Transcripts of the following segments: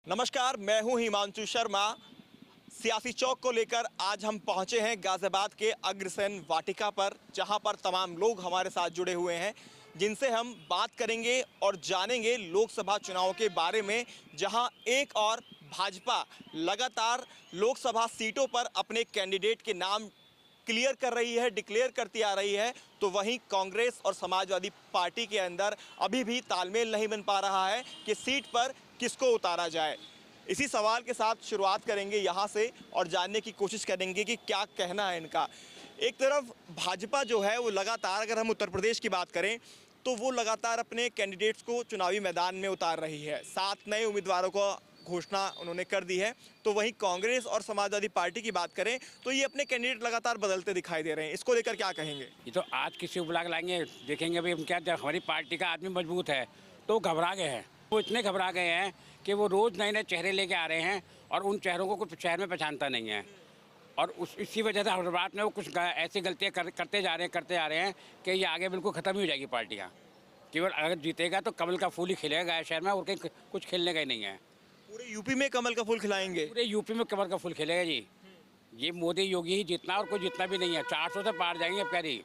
नमस्कार, मैं हूं हिमांशु शर्मा। सियासी चौक को लेकर आज हम पहुंचे हैं गाजियाबाद के अग्रसेन वाटिका पर, जहां पर तमाम लोग हमारे साथ जुड़े हुए हैं जिनसे हम बात करेंगे और जानेंगे लोकसभा चुनाव के बारे में, जहां एक और भाजपा लगातार लोकसभा सीटों पर अपने कैंडिडेट के नाम क्लियर कर रही है, डिक्लेयर करती आ रही है, तो वहीं कांग्रेस और समाजवादी पार्टी के अंदर अभी भी तालमेल नहीं बन पा रहा है कि सीट पर किसको उतारा जाए। इसी सवाल के साथ शुरुआत करेंगे यहाँ से और जानने की कोशिश करेंगे कि क्या कहना है इनका। एक तरफ भाजपा जो है वो लगातार, अगर हम उत्तर प्रदेश की बात करें तो वो लगातार अपने कैंडिडेट्स को चुनावी मैदान में उतार रही है। 7 नए उम्मीदवारों को घोषणा उन्होंने कर दी है। तो वहीं कांग्रेस और समाजवादी पार्टी की बात करें तो ये अपने कैंडिडेट लगातार बदलते दिखाई दे रहे हैं। इसको लेकर क्या कहेंगे? ये तो आज किसी को बुला के लाएंगे, देखेंगे भाई हम क्या, जब हमारी पार्टी का आदमी मजबूत है तो घबरा गए हैं। वो इतने घबरा गए हैं कि वो रोज़ नए नए चेहरे लेके आ रहे हैं और उन चेहरों को कुछ शहर में पहचानता नहीं है। और इसी वजह से हर बात में वो कुछ ऐसी गलतियाँ करते जा रहे हैं कि ये आगे बिल्कुल ख़त्म ही हो जाएगी पार्टियाँ। केवल अगर जीतेगा तो कमल का फूल ही खिलेगा शहर में, और कहीं कुछ खिलने का ही नहीं है। पूरे यूपी में कमल का फूल खिलाएंगे? पूरे यूपी में कमल का फूल खिलेगा जी। ये मोदी योगी ही जितना, और कोई जितना भी नहीं है। 400 से पार जाएंगे अब, कह रही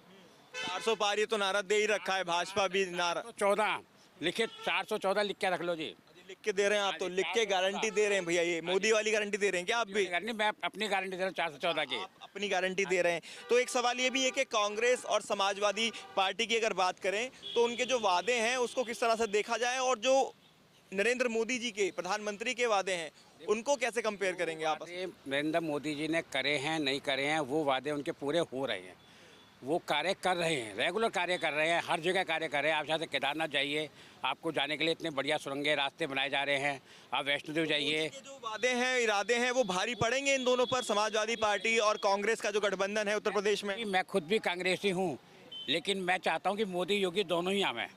400 पार, ये तो नारा दे ही रखा है भाजपा भी। नारा 14 लिखे, 414 लिख के रख लो जी। लिख के दे रहे हैं आप, तो लिख के गारंटी दे रहे हैं भैया। ये मोदी वाली गारंटी दे रहे हैं क्या आप भी? नहीं, मैं अपनी गारंटी दे रहा हूँ 414 की। आप अपनी गारंटी दे रहे हैं। तो एक सवाल ये भी है कि कांग्रेस और समाजवादी पार्टी की अगर बात करें तो उनके जो वादे हैं उसको किस तरह से देखा जाए, और जो नरेंद्र मोदी जी के, प्रधानमंत्री के वादे हैं, उनको कैसे कंपेयर करेंगे आप? नरेंद्र मोदी जी ने करे हैं नहीं करे हैं, वो वादे उनके पूरे हो रहे हैं। वो कार्य कर रहे हैं, रेगुलर कार्य कर रहे हैं, हर जगह कार्य कर रहे हैं। आप यहाँ से केदारनाथ जाइए, आपको जाने के लिए इतने बढ़िया सुरंगें रास्ते बनाए जा रहे हैं। आप वैष्णो देवी जाइए। जो वादे हैं, इरादे हैं, वो भारी पड़ेंगे इन दोनों पर, समाजवादी पार्टी और कांग्रेस का जो गठबंधन है उत्तर प्रदेश में? मैं खुद भी कांग्रेसी हूँ, लेकिन मैं चाहता हूँ कि मोदी योगी दोनों ही आए।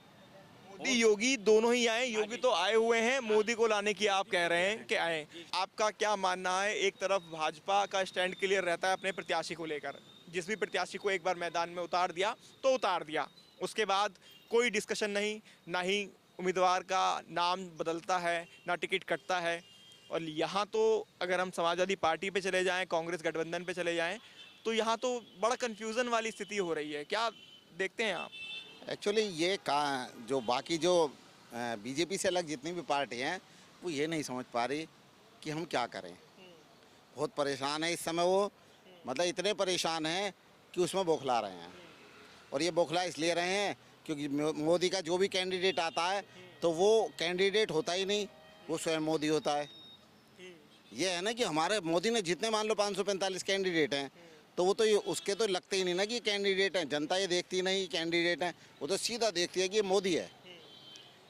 मोदी योगी दोनों ही आए। योगी तो आए हुए हैं, मोदी को लाने की आप कह रहे हैं कि आए। आपका क्या मानना है? एक तरफ भाजपा का स्टैंड क्लियर रहता है अपने प्रत्याशी को लेकर, जिस भी प्रत्याशी को एक बार मैदान में उतार दिया तो उतार दिया, उसके बाद कोई डिस्कशन नहीं, ना ही उम्मीदवार का नाम बदलता है, ना टिकट कटता है। और यहाँ तो अगर हम समाजवादी पार्टी पे चले जाएं, कांग्रेस गठबंधन पे चले जाएं, तो यहाँ तो बड़ा कन्फ्यूज़न वाली स्थिति हो रही है। क्या देखते हैं आप? एक्चुअली ये जो बाकी जो बीजेपी से अलग जितनी भी पार्टी हैं वो ये नहीं समझ पा रही कि हम क्या करें। बहुत परेशान है इस समय वो, मतलब इतने परेशान हैं कि उसमें बौखला रहे हैं। और ये बौखला इसलिए रहे हैं क्योंकि मोदी का जो भी कैंडिडेट आता है तो वो कैंडिडेट होता ही नहीं, वो स्वयं मोदी होता है। ये है ना कि हमारे मोदी ने जितने मान लो 545 कैंडिडेट हैं तो वो तो ये उसके तो लगते ही नहीं ना कि कैंडिडेट हैं। जनता ये देखती नहीं कैंडिडेट हैं, वो तो सीधा देखती है कि ये मोदी है,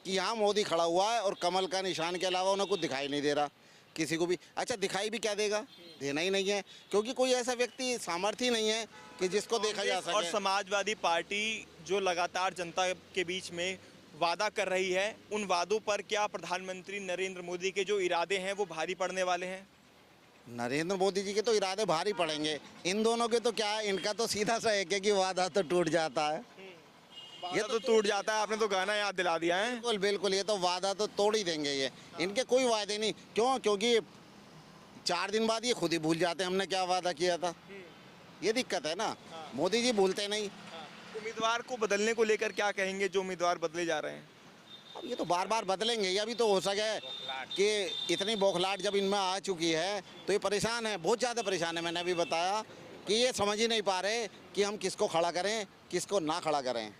कि यहाँ मोदी खड़ा हुआ है और कमल का निशान के अलावा उन्हें कुछ दिखाई नहीं दे रहा किसी को भी। अच्छा, दिखाई भी क्या देगा, देना ही नहीं है, क्योंकि कोई ऐसा व्यक्ति सामर्थ्य नहीं है कि जिसको देखा जा सके। और समाजवादी पार्टी जो लगातार जनता के बीच में वादा कर रही है, उन वादों पर क्या प्रधानमंत्री नरेंद्र मोदी के जो इरादे हैं वो भारी पड़ने वाले हैं? नरेंद्र मोदी जी के तो इरादे भारी पड़ेंगे, इन दोनों के तो क्या है, इनका तो सीधा सा है कि वादा तो टूट जाता है। ये तो टूट जाता है, आपने तो गाना याद दिला दिया है। बिल्कुल बिल्कुल, ये तो वादा तो तोड़ ही देंगे ये। इनके कोई वादे नहीं, क्यों? क्योंकि 4 दिन बाद ये खुद ही भूल जाते हैं हमने क्या वादा किया था। ये दिक्कत है ना, मोदी जी भूलते नहीं। उम्मीदवार को बदलने को लेकर क्या कहेंगे, जो उम्मीदवार बदले जा रहे हैं? अब ये तो बार बार बदलेंगे, ये अभी तो हो सके कि इतनी बौखलाहट जब इनमें आ चुकी है तो ये परेशान है, बहुत ज़्यादा परेशान है। मैंने अभी बताया कि ये समझ ही नहीं पा रहे कि हम किसको खड़ा करें किसको ना खड़ा करें।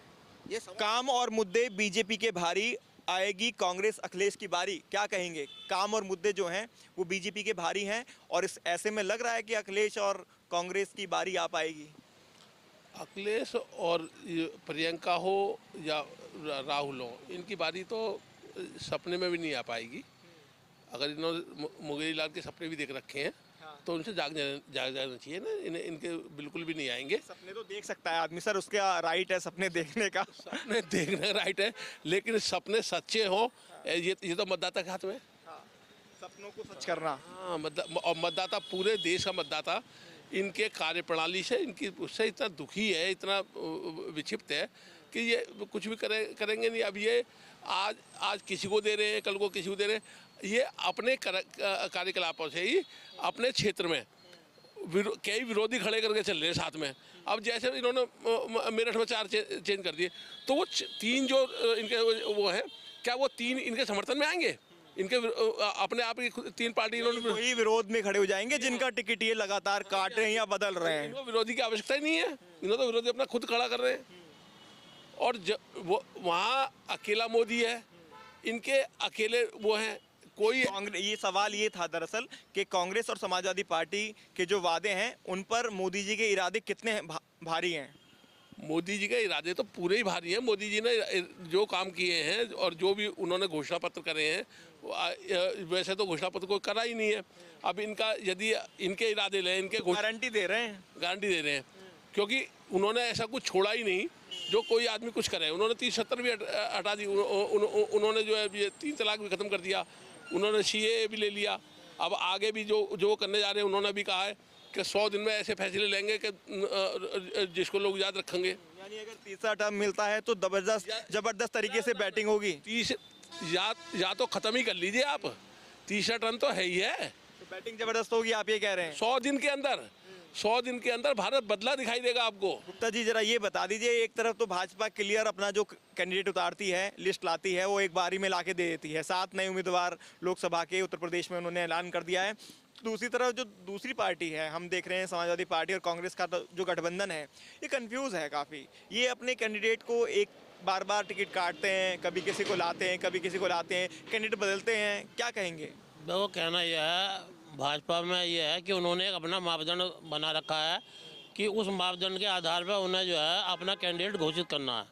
ये काम और मुद्दे बीजेपी के भारी, आएगी कांग्रेस अखिलेश की बारी। क्या कहेंगे? काम और मुद्दे जो हैं वो बीजेपी के भारी हैं, और इस ऐसे में लग रहा है कि अखिलेश और कांग्रेस की बारी आ पाएगी। अखिलेश और प्रियंका हो या राहुल हो, इनकी बारी तो सपने में भी नहीं आ पाएगी। अगर इन्होंने मुंगेरी लाल के सपने भी देख रखे हैं तो उनसे जाग जाना चाहिए ना। इनके बिल्कुल भी नहीं आएंगे। सपने तो देख सकता है आदमी सर, उसका राइट है सपने देखने का। सपने देखने का राइट है, लेकिन सपने सच्चे हों ये तो मतदाता के हाथ में। सपनों को सच करना। हाँ, और मतदाता पूरे देश का मतदाता इनके कार्यप्रणाली से, इनकी उससे इतना दुखी है, इतना विक्षिप्त है कि ये कुछ भी करेंगे नहीं। अब ये आज किसी को दे रहे हैं, कल को किसी को दे रहे हैं। ये अपने कार्यकलापों से ही अपने क्षेत्र में कई विरोधी खड़े करके चल रहे हैं साथ में। अब जैसे इन्होंने मेरठ में 4 चेंज कर दिए, तो वो 3 जो इनके वो है, क्या वो 3 इनके समर्थन में आएंगे? इनके अपने आप ही 3 पार्टी इन्होंने कोई विरोध में खड़े हो जाएंगे जिनका टिकट ये लगातार काट रहे हैं या बदल रहे हैं। इनको विरोधी की आवश्यकता ही नहीं है। इन्होंने तो विरोधी अपना खुद खड़ा कर रहे हैं। और वो वहाँ अकेला मोदी है, इनके अकेले वो हैं। कोई ये सवाल ये था दरअसल कि कांग्रेस और समाजवादी पार्टी के जो वादे हैं उन पर मोदी जी के इरादे कितने भारी हैं? मोदी जी के इरादे तो पूरे ही भारी हैं। मोदी जी ने जो काम किए हैं और जो भी उन्होंने घोषणा पत्र करे हैं, वैसे तो घोषणा पत्र कोई करा ही नहीं है। अब इनका यदि इनके इरादे लें, इनके गारंटी दे रहे हैं, गारंटी दे रहे हैं, क्योंकि उन्होंने ऐसा कुछ छोड़ा ही नहीं जो कोई आदमी कुछ करे। उन्होंने 30-70 भी हटा दी। उन्होंने जो है ये 3 तलाक भी खत्म कर दिया। उन्होंने CAA भी ले लिया। अब आगे भी जो करने जा रहे हैं, उन्होंने भी कहा है कि 100 दिन में ऐसे फैसले लेंगे कि जिसको लोग याद रखेंगे। यानी अगर तीसरा टर्म मिलता है तो जबरदस्त तरीके से बैटिंग होगी। 30 या तो खत्म ही कर लीजिए आप। तीसरा टर्म तो है ही है। तो बैटिंग जबरदस्त होगी, आप ये कह रहे हैं? 100 दिन के अंदर भारत बदला दिखाई देगा आपको। गुप्ता जी जरा ये बता दीजिए, एक तरफ तो भाजपा क्लियर अपना जो कैंडिडेट उतारती है, लिस्ट लाती है, वो एक बारी में लाके दे देती है। 7 नए उम्मीदवार लोकसभा के उत्तर प्रदेश में उन्होंने ऐलान कर दिया है। दूसरी तरफ जो दूसरी पार्टी है, हम देख रहे हैं समाजवादी पार्टी और कांग्रेस का जो गठबंधन है, ये कंफ्यूज है काफ़ी। ये अपने कैंडिडेट को बार बार टिकट काटते हैं, कभी किसी को लाते हैं, कभी किसी को लाते हैं, कैंडिडेट बदलते हैं। क्या कहेंगे? देखो, कहना यह है भाजपा में यह है कि उन्होंने एक अपना मापदंड बना रखा है कि उस मापदंड के आधार पर उन्हें जो है अपना कैंडिडेट घोषित करना है।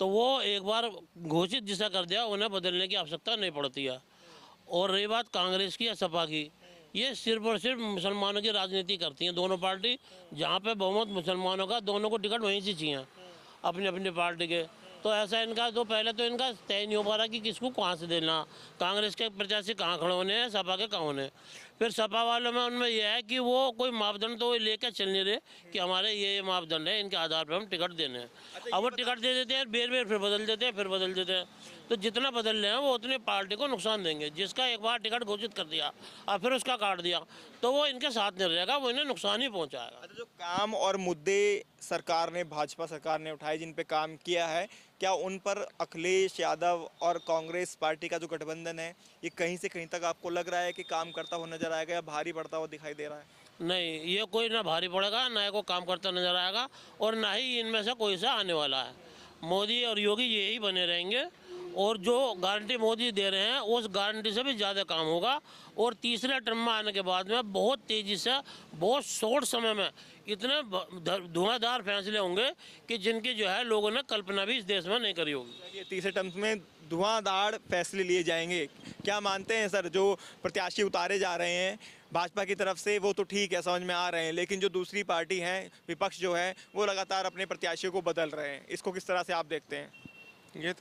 तो वो एक बार घोषित जिसे कर दिया, उन्हें बदलने की आवश्यकता नहीं पड़ती है। और रही बात कांग्रेस की या सपा की, ये सिर्फ और सिर्फ मुसलमानों की राजनीति करती हैं दोनों पार्टी। जहाँ पे बहुमत मुसलमानों का, दोनों को टिकट वहीं से चाहिए अपनी अपनी पार्टी के। तो ऐसा इनका तो पहले तो इनका तय नहीं हो पा रहा कि किसको कहाँ से देना। कांग्रेस के प्रत्याशी कहाँ खड़े होने हैं, सपा के कहाँ होने। फिर सपा वालों में उनमें यह है कि वो कोई मापदंड तो लेकर चल नहीं रहे कि हमारे ये मापदंड है, इनके आधार पर हम टिकट देने हैं। अब वो टिकट दे देते हैं, बेर फिर बदल देते हैं, फिर बदल देते हैं। तो जितना बदल रहे हैं वो उतने पार्टी को नुकसान देंगे। जिसका एक बार टिकट घोषित कर दिया और फिर उसका काट दिया, तो वो इनके साथ नहीं रहेगा, वो इन्हें नुकसान ही पहुँचाएगा। जो काम और मुद्दे सरकार ने, भाजपा सरकार ने उठाए, जिन पे काम किया है, क्या उन पर अखिलेश यादव और कांग्रेस पार्टी का जो गठबंधन है, ये कहीं से कहीं तक आपको लग रहा है कि काम करता हुआ नजर आएगा या भारी पड़ता हुआ दिखाई दे रहा है? नहीं, ये कोई ना भारी पड़ेगा, ना ये को काम करता नजर आएगा, और ना ही इनमें से कोई सा आने वाला है। मोदी और योगी यही बने रहेंगे, और जो गारंटी मोदी दे रहे हैं उस गारंटी से भी ज़्यादा काम होगा। और तीसरे टर्म में आने के बाद में बहुत तेज़ी से, बहुत शॉर्ट समय में इतने धुआंधार फैसले होंगे कि जिनकी जो है लोगों ने कल्पना भी इस देश में नहीं करी होगी। ये तीसरे टर्म में धुआंधार फैसले लिए जाएंगे, क्या मानते हैं सर? जो प्रत्याशी उतारे जा रहे हैं भाजपा की तरफ से, वो तो ठीक है, समझ में आ रहे हैं, लेकिन जो दूसरी पार्टी है, विपक्ष जो है, वो लगातार अपने प्रत्याशियों को बदल रहे हैं। इसको किस तरह से आप देखते हैं? ये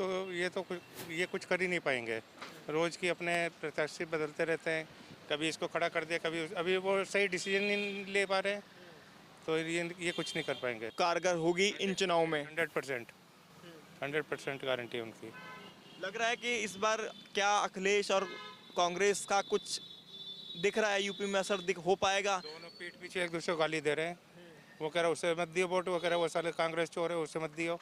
कुछ कर ही नहीं पाएंगे। रोज़ की अपने प्रत्याशी बदलते रहते हैं, कभी इसको खड़ा कर दिया, कभी अभी वो सही डिसीजन नहीं ले पा रहे, तो ये कुछ नहीं कर पाएंगे। कारगर होगी इन चुनाव में 100% गारंटी है उनकी। लग रहा है कि इस बार क्या अखिलेश और कांग्रेस का कुछ दिख रहा है, यूपी में असर हो पाएगा? दोनों पीठ पीछे एक दूसरे को गाली दे रहे हैं। वो कह रहा है उससे मत दियो वोट, वो कह रहा है वो साले कांग्रेस चोर है, उससे मत दियो।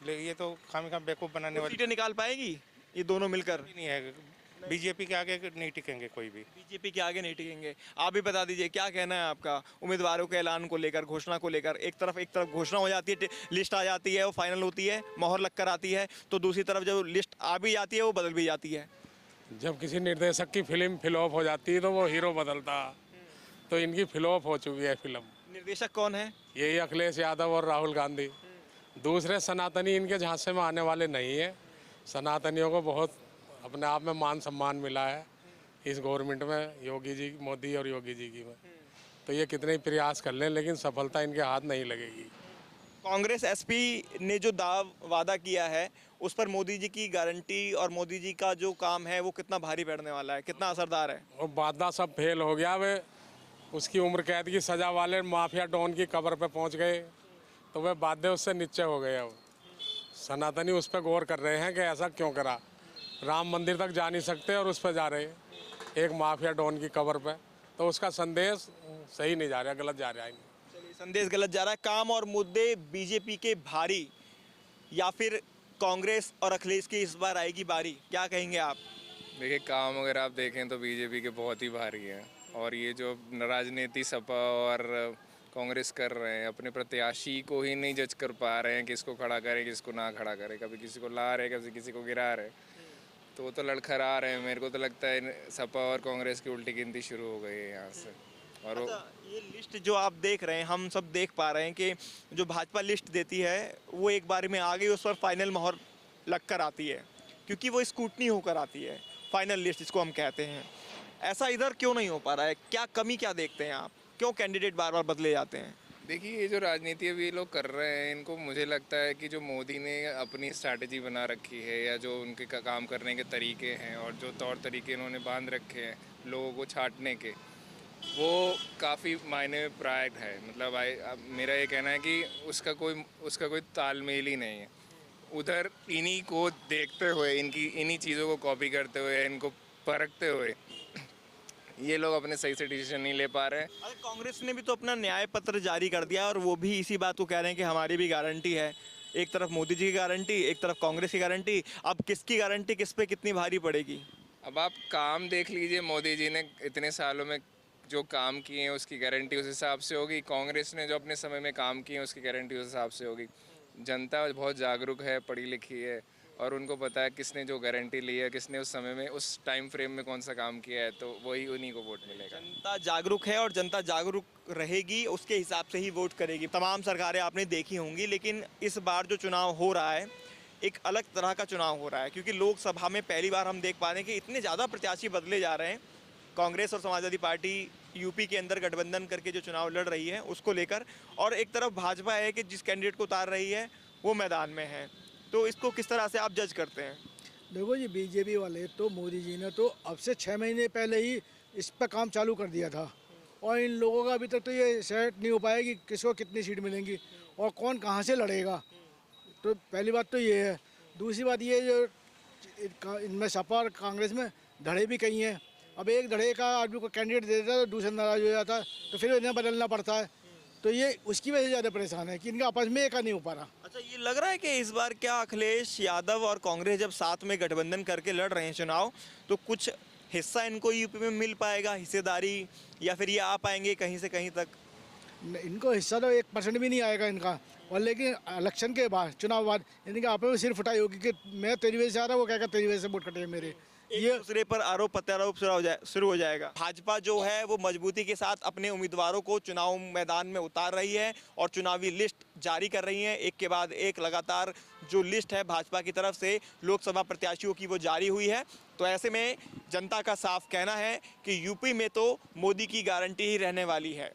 ये तो खामी बेवकूफ़ बनाने वाली सीटें निकाल पाएगी ये दोनों मिलकर? नहीं है, बीजेपी के आगे नहीं टिकेंगे कोई भी। बीजेपी के आगे नहीं टिकेंगे। आप भी बता दीजिए, क्या कहना है आपका उम्मीदवारों के ऐलान को लेकर, घोषणा को लेकर? एक तरफ घोषणा हो जाती है, लिस्ट आ जाती है, वो फाइनल होती है, मोहर लगकर आती है, तो दूसरी तरफ जब लिस्ट आ भी जाती है वो बदल भी जाती है। जब किसी निर्देशक की फिल्म फ्लॉप हो जाती है तो वो हीरो बदलता, तो इनकी फ्लॉप हो चुकी है फिल्म। निर्देशक कौन है? यही अखिलेश यादव और राहुल गांधी। दूसरे सनातनी इनके झांसे में आने वाले नहीं है। सनातनियों को बहुत अपने आप में मान सम्मान मिला है इस गवर्नमेंट में, योगी जी, मोदी और योगी जी की में। तो ये कितने ही प्रयास कर लें, लेकिन सफलता इनके हाथ नहीं लगेगी। कांग्रेस एसपी ने जो वादा किया है, उस पर मोदी जी की गारंटी और मोदी जी का जो काम है वो कितना भारी पड़ने वाला है, कितना असरदार है? और वादा सब फेल हो गया। वे उसकी उम्र कैद की सज़ा वाले माफिया डॉन की कब्र पे पहुंच गए, तो वे वादे उससे नीचे हो गए। अब सनातनी उस पर गौर कर रहे हैं कि ऐसा क्यों करा। राम मंदिर तक जा नहीं सकते और उस पर जा रहे हैं एक माफिया डॉन की कबर पे, तो उसका संदेश सही नहीं जा रहा, गलत जा रहा है। चलिए, संदेश गलत जा रहा है। काम और मुद्दे बीजेपी के भारी या फिर कांग्रेस और अखिलेश की इस बार आएगी बारी, क्या कहेंगे आप? देखिए, काम अगर आप देखें तो बीजेपी के बहुत ही भारी हैं, और ये जो राजनीति सपा और कांग्रेस कर रहे हैं, अपने प्रत्याशी को ही नहीं जज कर पा रहे हैं, किसको खड़ा करें किसको ना खड़ा करें, कभी किसी को ला रहे कभी किसी को गिरा रहे, तो वो तो लड़खड़ा रहे हैं। मेरे को तो लगता है सपा और कांग्रेस की उल्टी गिनती शुरू हो गई है यहाँ से। और वो ये लिस्ट जो आप देख रहे हैं, हम सब देख पा रहे हैं कि जो भाजपा लिस्ट देती है वो एक बार में आ गई, उस पर फाइनल मोहर लग कर आती है, क्योंकि वो स्क्रूटनी होकर आती है, फाइनल लिस्ट जिसको हम कहते हैं। ऐसा इधर क्यों नहीं हो पा रहा है? क्या कमी क्या देखते हैं आप? क्यों कैंडिडेट बार बार बदले जाते हैं? देखिए, ये जो राजनीति अभी ये लोग कर रहे हैं, इनको मुझे लगता है कि जो मोदी ने अपनी स्ट्रैटेजी बना रखी है, या जो उनके काम करने के तरीके हैं और जो तौर तरीके इन्होंने बांध रखे हैं लोगों को छांटने के, वो काफ़ी मायने में प्रायड है। मतलब मेरा ये कहना है कि उसका कोई तालमेल ही नहीं है। उधर इन्हीं को देखते हुए, इन्हीं चीज़ों को कॉपी करते हुए, इनको परखते हुए ये लोग अपने सही से डिसीजन नहीं ले पा रहे हैं। अरे, कांग्रेस ने भी तो अपना न्याय पत्र जारी कर दिया और वो भी इसी बात को कह रहे हैं कि हमारी भी गारंटी है। एक तरफ मोदी जी की गारंटी, एक तरफ कांग्रेस की गारंटी। अब किसकी गारंटी किस पे कितनी भारी पड़ेगी? अब आप काम देख लीजिए, मोदी जी ने इतने सालों में जो काम किए हैं उसकी गारंटी उस हिसाब से होगी, कांग्रेस ने जो अपने समय में काम किए हैं उसकी गारंटी उस हिसाब से होगी। जनता बहुत जागरूक है, पढ़ी लिखी है, और उनको पता है किसने जो गारंटी ली है, किसने उस समय में उस टाइम फ्रेम में कौन सा काम किया है, तो वही उन्हीं को वोट मिलेगा। जनता जागरूक है और जनता जागरूक रहेगी, उसके हिसाब से ही वोट करेगी। तमाम सरकारें आपने देखी होंगी, लेकिन इस बार जो चुनाव हो रहा है एक अलग तरह का चुनाव हो रहा है, क्योंकि लोकसभा में पहली बार हम देख पा रहे हैं कि इतने ज़्यादा प्रत्याशी बदले जा रहे हैं। कांग्रेस और समाजवादी पार्टी यूपी के अंदर गठबंधन करके जो चुनाव लड़ रही है उसको लेकर, और एक तरफ भाजपा है कि जिस कैंडिडेट को उतार रही है वो मैदान में है। तो इसको किस तरह से आप जज करते हैं? देखो जी, बीजेपी वाले तो मोदी जी ने तो अब से 6 महीने पहले ही इस पर काम चालू कर दिया था, और इन लोगों का अभी तक तो ये सेट नहीं हो पाया कि किसको कितनी सीट मिलेंगी और कौन कहाँ से लड़ेगा। तो पहली बात तो ये है। दूसरी बात ये, जो इनमें सपा और कांग्रेस में धड़े भी कई हैं। अब एक धड़े का आदमी को कैंडिडेट दे देता है तो दूसरा नाराज हो जाता है, तो फिर इन्हें बदलना पड़ता है। तो ये उसकी वजह से ज़्यादा परेशान है कि इनका आपस में एका नहीं हो पा रहा। अच्छा, ये लग रहा है कि इस बार क्या अखिलेश यादव और कांग्रेस जब साथ में गठबंधन करके लड़ रहे हैं चुनाव, तो कुछ हिस्सा इनको यूपी में मिल पाएगा, हिस्सेदारी, या फिर ये आ पाएंगे कहीं से कहीं तक? इनको हिस्सा तो 1% भी नहीं आएगा इनका। और लेकिन इलेक्शन के बाद, चुनाव बाद, इनके आपस में सिर फुटाई होगी कि मैं तेरी वजह से आ रहा हूँ, वो कहेगा तेरी वजह से वोट कटे मेरे। ये दूसरे पर आरोप प्रत्यारोप शुरू हो जाएगा। भाजपा जो है वो मजबूती के साथ अपने उम्मीदवारों को चुनाव मैदान में उतार रही है और चुनावी लिस्ट जारी कर रही है। एक के बाद एक लगातार जो लिस्ट है भाजपा की तरफ से लोकसभा प्रत्याशियों की वो जारी हुई है। तो ऐसे में जनता का साफ कहना है कि यूपी में तो मोदी की गारंटी ही रहने वाली है।